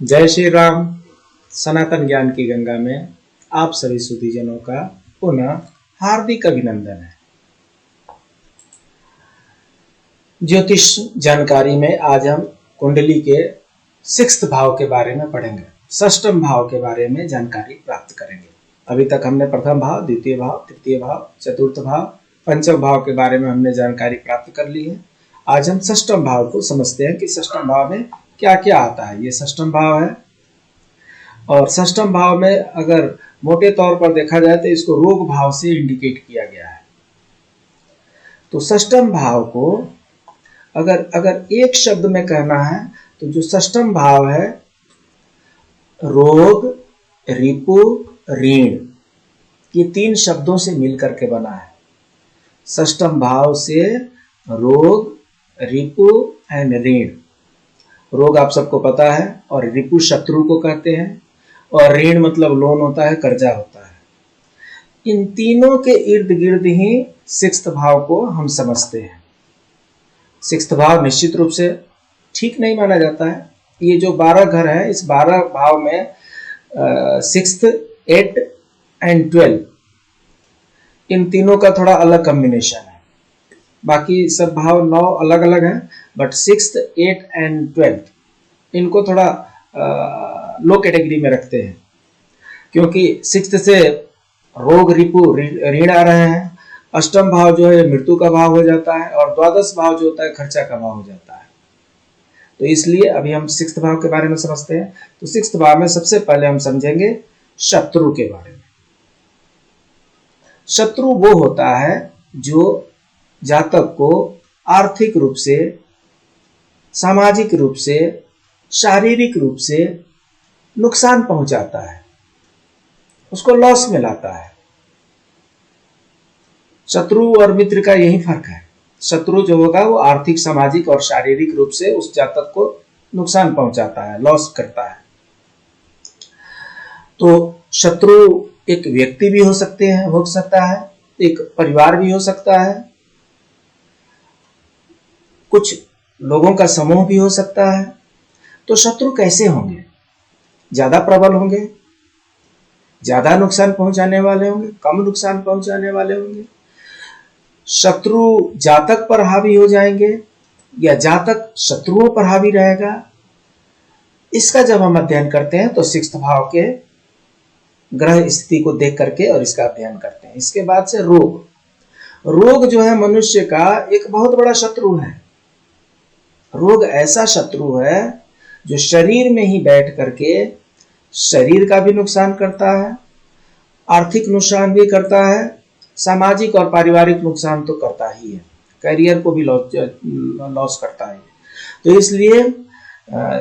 जय श्री राम। सनातन ज्ञान की गंगा में आप सभी सुधीजनों का पुनः हार्दिक अभिनंदन है। ज्योतिष जानकारी में आज हम कुंडली के 6th भाव के बारे में पढ़ेंगे। 6ष्टम भाव के बारे में जानकारी प्राप्त करेंगे। अभी तक हमने प्रथम भाव, द्वितीय भाव, तृतीय भाव, चतुर्थ भाव, पंचम भाव के बारे में हमने जानकारी प्राप्त कर ली है। आज हम 6ष्टम भाव को समझते हैं कि 6ष्टम भाव में क्या क्या आता है। ये 6ष्टम भाव है और 6ष्टम भाव में अगर मोटे तौर पर देखा जाए तो इसको रोग भाव से इंडिकेट किया गया है। तो 6ष्टम भाव को अगर एक शब्द में कहना है तो जो 6ष्टम भाव है, रोग, रिपु, ऋण, ये 3 शब्दों से मिलकर के बना है। 6ष्टम भाव से रोग, रिपु एंड ऋण। रोग आप सबको पता है और रिपु शत्रु को कहते हैं और ऋण मतलब लोन होता है, कर्जा होता है। इन तीनों के इर्द गिर्द ही 6th भाव को हम समझते हैं। 6th भाव निश्चित रूप से ठीक नहीं माना जाता है। ये जो 12 घर है, इस 12 भाव में 6th, 8 एंड 12 इन तीनों का थोड़ा अलग कॉम्बिनेशन है। बाकी सब भाव 9 अलग अलग हैं, बट 6th, 8 एंड 12 इनको थोड़ा लो कैटेगरी में रखते हैं, क्योंकि 6th से रोग, रिपु, ऋण आ रहे हैं। 8म भाव जो है मृत्यु का भाव हो जाता है और 12th भाव जो होता है खर्चा का भाव हो जाता है। तो इसलिए अभी हम 6th भाव के बारे में समझते हैं। तो 6th भाव में सबसे पहले हम समझेंगे शत्रु के बारे में। शत्रु वो होता है जो जातक को आर्थिक रूप से, सामाजिक रूप से, शारीरिक रूप से नुकसान पहुंचाता है, उसको लॉस में लाता है। शत्रु और मित्र का यही फर्क है। शत्रु जो होगा वो आर्थिक, सामाजिक और शारीरिक रूप से उस जातक को नुकसान पहुंचाता है, लॉस करता है। तो शत्रु एक व्यक्ति भी हो सकता है, एक परिवार भी हो सकता है, कुछ लोगों का समूह भी हो सकता है। तो शत्रु कैसे होंगे? ज्यादा प्रबल होंगे, ज्यादा नुकसान पहुंचाने वाले होंगे, कम नुकसान पहुंचाने वाले होंगे? शत्रु जातक पर हावी हो जाएंगे या जातक शत्रुओं पर हावी रहेगा? इसका जब हम अध्ययन करते हैं तो 6th भाव के ग्रह स्थिति को देख करके और इसका अध्ययन करते हैं। इसके बाद से रोग जो है मनुष्य का एक बहुत बड़ा शत्रु है। रोग ऐसा शत्रु है जो शरीर में ही बैठ करके शरीर का भी नुकसान करता है, आर्थिक नुकसान भी करता है, सामाजिक और पारिवारिक नुकसान तो करता ही है, करियर को भी लॉस करता है। तो इसलिए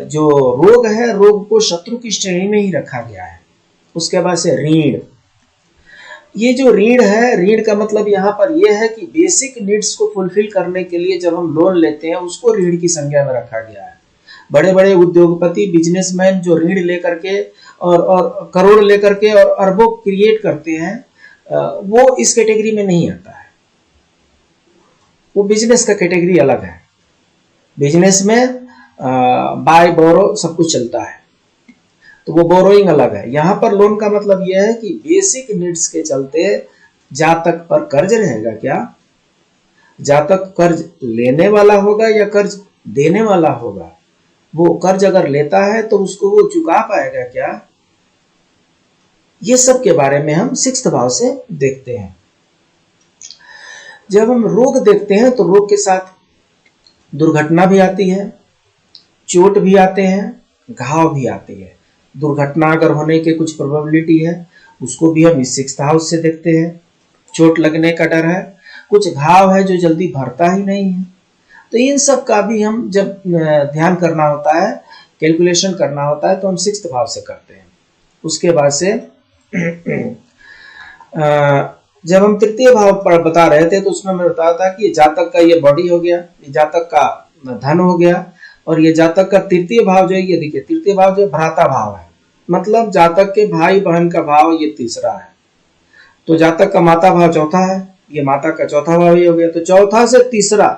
जो रोग है, रोग को शत्रु की श्रेणी में ही रखा गया है। उसके बाद से ऋण। ये जो ऋण है, ऋण का मतलब यहाँ पर यह है कि बेसिक नीड्स को फुलफिल करने के लिए जब हम लोन लेते हैं उसको ऋण की संज्ञा में रखा गया है। बड़े बड़े उद्योगपति, बिजनेसमैन जो ऋण लेकर के और करोड़ लेकर के और अरबों क्रिएट करते हैं, वो इस कैटेगरी में नहीं आता है। वो बिजनेस का कैटेगरी अलग है। बिजनेस में बाय बोरो सब कुछ चलता है, तो वो बोरोइंग अलग है। यहाँ पर लोन का मतलब यह है कि बेसिक नीड्स के चलते जातक पर कर्ज रहेगा क्या? जातक कर्ज लेने वाला होगा या कर्ज देने वाला होगा? वो कर्ज अगर लेता है तो उसको वो चुका पाएगा क्या? ये सब के बारे में हम 6th भाव से देखते हैं। जब हम रोग देखते हैं तो रोग के साथ दुर्घटना भी आती है, चोट भी आते हैं, घाव भी आती है। दुर्घटना अगर होने की कुछ प्रोबेबिलिटी है उसको भी हम इस 6th हाउस से देखते हैं। चोट लगने का डर है, कुछ घाव है जो जल्दी भरता ही नहीं है। तो इन सब का भी हम जब ध्यान करना होता है, कैलकुलेशन करना होता है, तो हम 6th भाव से करते हैं। उसके बाद से जब हम तृतीय भाव पर बता रहे थे तो उसमें मैं बताया था कि जातक का ये बॉडी हो गया, ये जातक का धन हो गया, और ये जातक का तृतीय भाव जो है, ये देखिए तृतीय भाव जो भ्राता भाव है, मतलब जातक के भाई बहन का भाव ये तीसरा है। तो जातक का माता भाव चौथा है, ये माता का चौथा भाव ही हो गया। तो चौथा से तीसरा,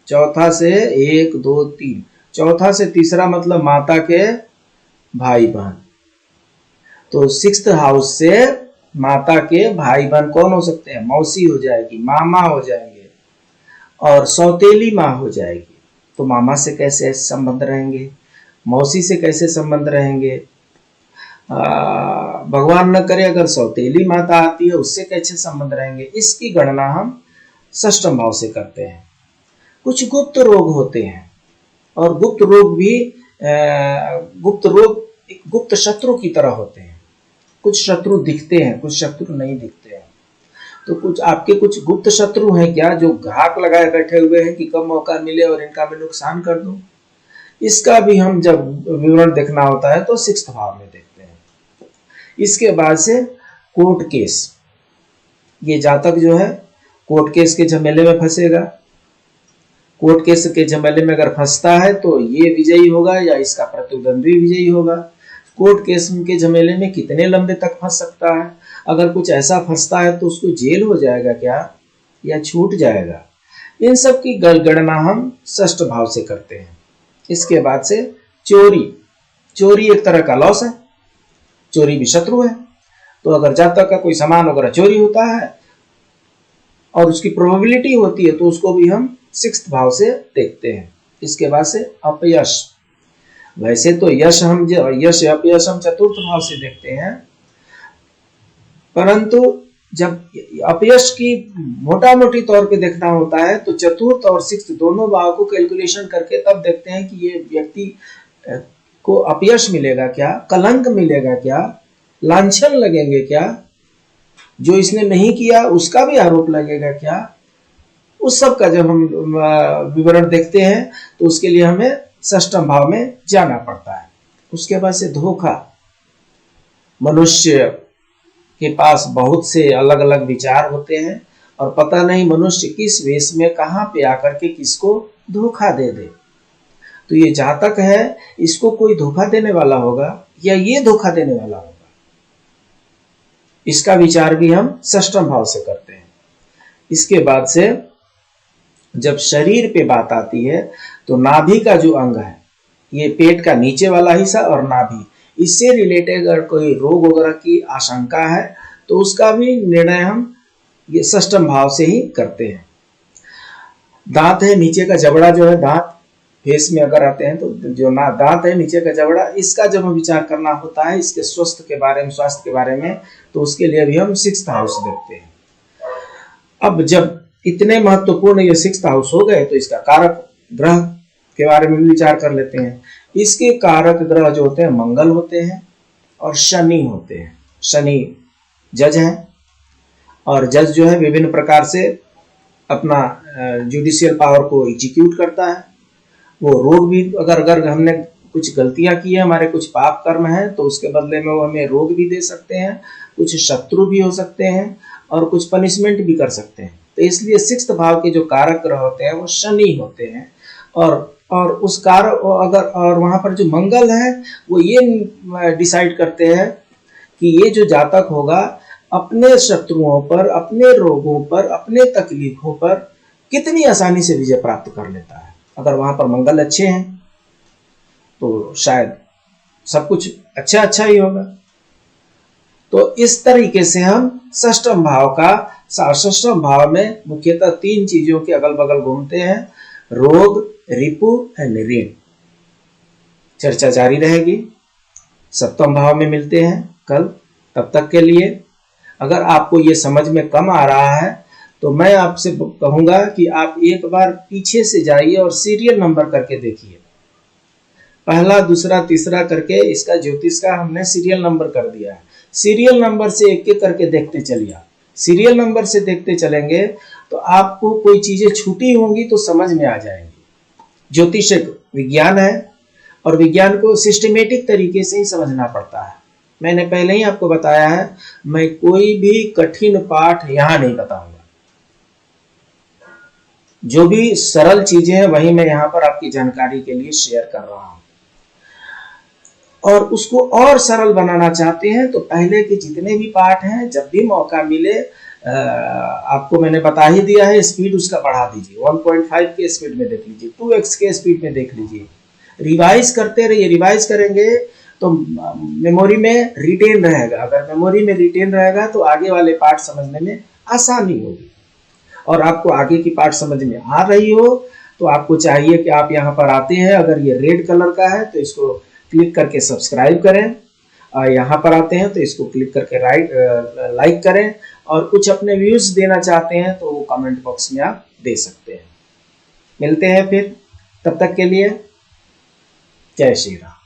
चौथा से 1 2 3, चौथा से तीसरा मतलब माता के भाई बहन। तो सिक्स्थ हाउस से माता के भाई बहन कौन हो सकते हैं? मौसी हो जाएगी, मामा हो जाएंगे और सौतेली माँ हो जाएगी। तो मामा से कैसे संबंध रहेंगे, मौसी से कैसे संबंध रहेंगे, भगवान न करे अगर सौतेली माता आती है उससे कैसे संबंध रहेंगे। इसकी गणना हम षष्ठम भाव से करते हैं। कुछ गुप्त रोग होते हैं और गुप्त रोग भी गुप्त रोग एक गुप्त शत्रु की तरह होते हैं। कुछ शत्रु दिखते हैं, कुछ शत्रु नहीं दिखते हैं। तो कुछ आपके कुछ गुप्त शत्रु हैं क्या, जो घात लगाए बैठे हुए हैं कि कब मौका मिले और इनका मैं नुकसान कर दूं। इसका भी हम जब विवरण देखना होता है तो सिक्स्थ भाव में देखते हैं। इसके बाद से कोर्ट केस, ये जातक जो है कोर्ट केस के झमेले में फंसेगा। कोर्ट केस के झमेले में अगर फंसता है तो ये विजयी होगा या इसका प्रतिद्वंदी विजयी होगा। कोर्ट केस के झमेले में कितने लंबे तक फंस सकता है, अगर कुछ ऐसा फंसता है तो उसको जेल हो जाएगा क्या या छूट जाएगा। इन सब की गणना हम षष्ठ भाव से करते हैं। इसके बाद से चोरी, चोरी एक तरह का लॉस है, चोरी भी शत्रु है। तो अगर जातक का कोई सामान वगैरह चोरी होता है और उसकी प्रोबेबिलिटी होती है तो उसको भी हम सिक्स्थ भाव से देखते हैं। इसके बाद से अपयश, वैसे तो यश यश अपयश हम चतुर्थ भाव से देखते हैं, परंतु जब अपयश की मोटा मोटी तौर पे देखना होता है तो चतुर्थ और सिक्स्थ दोनों भाव को कैलकुलेशन करके तब देखते हैं कि ये व्यक्ति को अपयश मिलेगा क्या, कलंक मिलेगा क्या, लांछन लगेंगे क्या, जो इसने नहीं किया उसका भी आरोप लगेगा क्या। उस सब का जब हम विवरण देखते हैं तो उसके लिए हमें षष्ठम भाव में जाना पड़ता है। उसके बाद से धोखा, मनुष्य के पास बहुत से अलग अलग विचार होते हैं और पता नहीं मनुष्य किस वेश में कहां पे आकर के किसको धोखा दे दे। तो ये जातक है, इसको कोई धोखा देने वाला होगा या ये धोखा देने वाला होगा, इसका विचार भी हम षष्ठम भाव से करते हैं। इसके बाद से जब शरीर पे बात आती है तो नाभि का जो अंग है, ये पेट का नीचे वाला हिस्सा और नाभि, इससे रिलेटेड अगर कोई रोग वगैरह की आशंका है तो उसका भी निर्णय हम ये षष्ठम भाव से ही करते हैं। दांत है, नीचे का जबड़ा जो है, दांत फेस में अगर आते हैं तो जो ना दांत है नीचे का जबड़ा, इसका जब हम विचार करना होता है इसके स्वास्थ्य के बारे में तो उसके लिए भी हम सिक्स्थ हाउस देखते हैं। अब जब इतने महत्वपूर्ण ये सिक्स्थ हाउस हो गए तो इसका कारक ग्रह के बारे में भी विचार कर लेते हैं। इसके कारक ग्रह जो होते हैं मंगल होते हैं और शनि होते हैं। शनि जज हैं और जज जो है विभिन्न प्रकार से अपना जुडिशियल पावर को एग्जीक्यूट करता है। वो रोग भी अगर हमने कुछ गलतियां की है, हमारे कुछ पाप कर्म हैं तो उसके बदले में वो हमें रोग भी दे सकते हैं, कुछ शत्रु भी हो सकते हैं और कुछ पनिशमेंट भी कर सकते हैं। तो इसलिए सिक्स्थ भाव के जो कारक ग्रह होते हैं वो शनि होते हैं और उस कारक अगर और वहां पर जो मंगल है वो ये डिसाइड करते हैं कि ये जो जातक होगा अपने शत्रुओं पर, अपने रोगों पर, अपने तकलीफों पर कितनी आसानी से विजय प्राप्त कर लेता है। अगर वहां पर मंगल अच्छे हैं तो शायद सब कुछ अच्छा ही होगा। तो इस तरीके से हम षष्ठम भाव में मुख्यतः तीन चीजों के अगल बगल घूमते हैं, रोग, रिपु एंड ऋण। चर्चा जारी रहेगी, सप्तम भाव में मिलते हैं कल। तब तक के लिए अगर आपको ये समझ में कम आ रहा है तो मैं आपसे कहूंगा कि आप एक बार पीछे से जाइए और सीरियल नंबर करके देखिए। पहला, दूसरा, तीसरा करके इसका ज्योतिष का हमने सीरियल नंबर कर दिया है। सीरियल नंबर से एक एक करके देखते चलिए। सीरियल नंबर से देखते चलेंगे तो आपको कोई चीजें छूटी होंगी तो समझ में आ जाएंगी। ज्योतिष एक विज्ञान है और विज्ञान को सिस्टमेटिक तरीके से ही समझना पड़ता है। मैंने पहले ही आपको बताया है, मैं कोई भी कठिन पाठ यहां नहीं बताऊंगा। जो भी सरल चीजें हैं वही मैं यहाँ पर आपकी जानकारी के लिए शेयर कर रहा हूं। और उसको और सरल बनाना चाहते हैं तो पहले के जितने भी पाठ हैं जब भी मौका मिले, आपको मैंने बता ही दिया है, स्पीड उसका बढ़ा दीजिए। 1.5 के स्पीड में देख लीजिए, 2x के स्पीड में देख लीजिए, रिवाइज करते रहिए। रिवाइज करेंगे तो मेमोरी में रिटेन रहेगा। अगर मेमोरी में रिटेन रहेगा तो आगे वाले पार्ट समझने में आसानी होगी। और आपको आगे की पार्ट समझ में आ रही हो तो आपको चाहिए कि आप यहाँ पर आते हैं, अगर ये रेड कलर का है तो इसको क्लिक करके सब्सक्राइब करें, और यहाँ पर आते हैं तो इसको क्लिक करके लाइक करें, और कुछ अपने व्यूज देना चाहते हैं तो वो कमेंट बॉक्स में आप दे सकते हैं। मिलते हैं फिर, तब तक के लिए जय श्री राम।